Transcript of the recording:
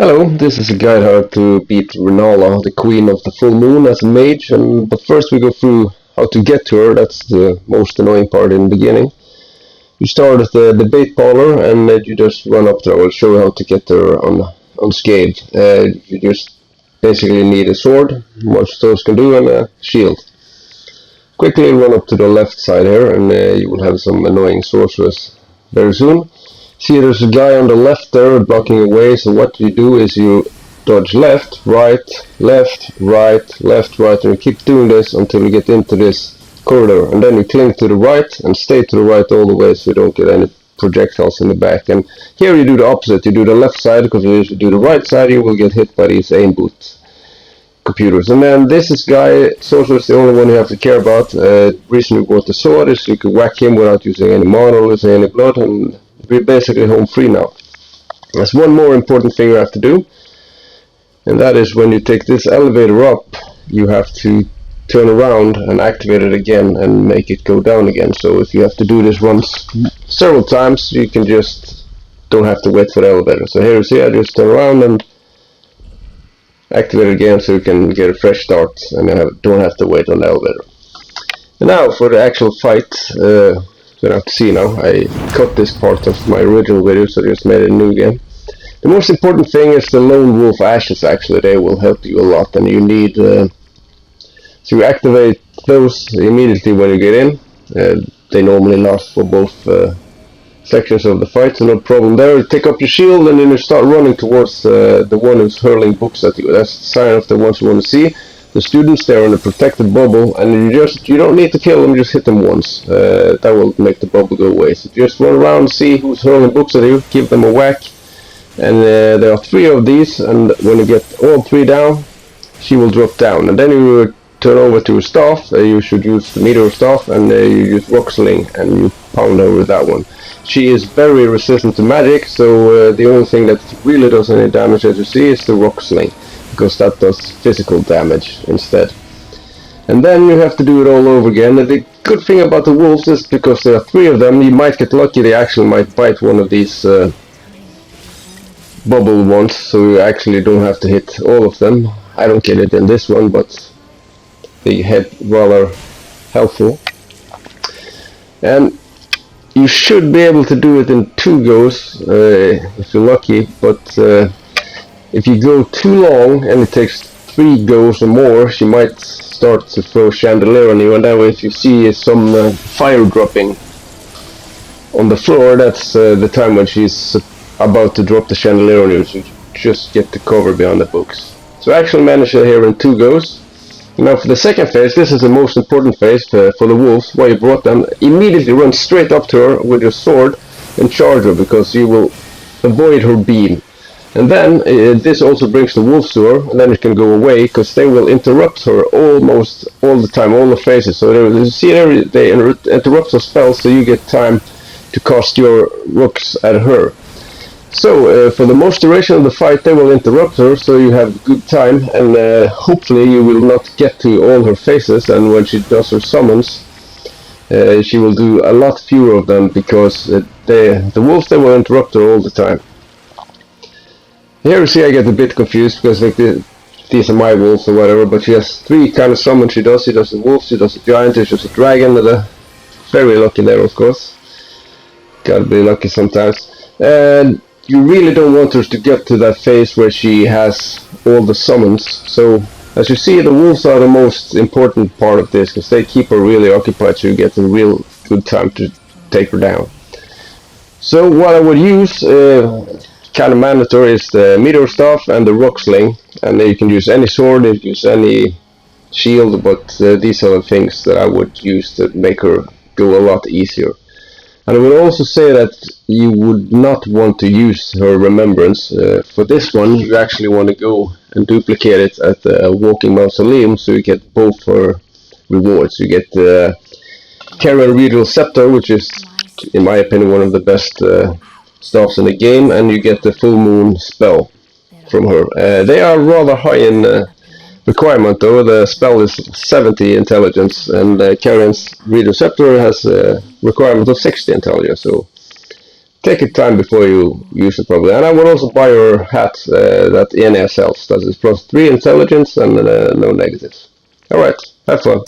Hello, this is a guide how to beat Rennala, the Queen of the Full Moon, as a mage, but first we go through how to get to her. That's the most annoying part in the beginning. You start at the bait parlor and you just run up there. I will show you how to get there unscathed. You just basically need a sword, much those can do, and a shield. Quickly run up to the left side here and you will have some annoying sorcerers very soon. See, there's a guy on the left there blocking your way, so what you do is you dodge left, right, left, right, left, right, and you keep doing this until you get into this corridor, and then you cling to the right and stay to the right all the way so you don't get any projectiles in the back. And here you do the opposite, you do the left side, because if you do the right side you will get hit by these aimbot computers. And then this is guy, sorcerer is the only one you have to care about. Reason you bought the sword is you can whack him without using any mana or losing any blood, and we're basically home free now. There's one more important thing you have to do, and that is when you take this elevator up, you have to turn around and activate it again and make it go down again. So if you have to do this once several times, you can just don't have to wait for the elevator. So here you see I just turn around and activate it again so you can get a fresh start and don't have to wait on the elevator. And now for the actual fight. You have to see now, I cut this part of my original video, so I just made a new game. The most important thing is the lone wolf ashes. Actually, they will help you a lot, and you need so you activate those immediately when you get in. They normally last for both sections of the fight, so no problem there. You take up your shield and then you start running towards the one who's hurling books at you. That's the sign of the ones you want to see. The students, they're in a protected bubble, and you don't need to kill them, just hit them once. That will make the bubble go away. So just run around, see who's hurling books at you, give them a whack. And there are 3 of these, and when you get all 3 down, she will drop down. And then you turn over to a staff. You should use the meteor staff, and you use rock sling, and you pound her with that one. She is very resistant to magic, so the only thing that really does any damage, as you see, is the rock sling, because that does physical damage instead. And then you have to do it all over again. And the good thing about the wolves is because there are 3 of them, you might get lucky, they actually might bite one of these bubble ones, so you actually don't have to hit all of them. I don't get it in this one, but they hit rather helpful. And you should be able to do it in 2 goes if you're lucky, but if you go too long and it takes 3 goes or more, she might start to throw chandelier on you, and that way if you see some fire dropping on the floor, that's the time when she's about to drop the chandelier on you, so you just get the cover behind the books. So I actually managed it here in 2 goes. Now for the second phase, this is the most important phase for the wolves, where you brought them. Immediately run straight up to her with your sword and charge her, because you will avoid her beam. And then this also brings the wolves to her, and then it can go away, because they will interrupt her almost all the time, all the phases. So you see there, they interrupt her spells, so you get time to cast your rocks at her. So for the most duration of the fight, they will interrupt her, so you have good time, and hopefully you will not get to all her phases. And when she does her summons, she will do a lot fewer of them, because the wolves, they will interrupt her all the time. Here you see I get a bit confused, because like these are my wolves or whatever, but she has 3 kind of summons she does. She does a wolf, she does a giant, she does a dragon, and very lucky there, of course. Gotta be lucky sometimes. And you really don't want her to get to that phase where she has all the summons. So as you see, the wolves are the most important part of this, because they keep her really occupied, so you get a real good time to take her down. So what I would use, kind of mandatory, is the meteor staff and the rock sling, and you can use any sword, you can use any shield, but these are the things that I would use to make her go a lot easier. And I would also say that you would not want to use her remembrance. For this one, you actually want to go and duplicate it at the walking mausoleum, so you get both her rewards. You get the Carrion Regal Scepter, which is, in my opinion, one of the best staffs in the game, and you get the full moon spell from her. They are rather high in requirement though. The spell is 70 intelligence, and Carrion's Regal Scepter has a requirement of 60 intelligence, so take your time before you use it probably. And I will also buy your hat that Enia sells. That is plus 3 intelligence and no negatives. Alright, have fun.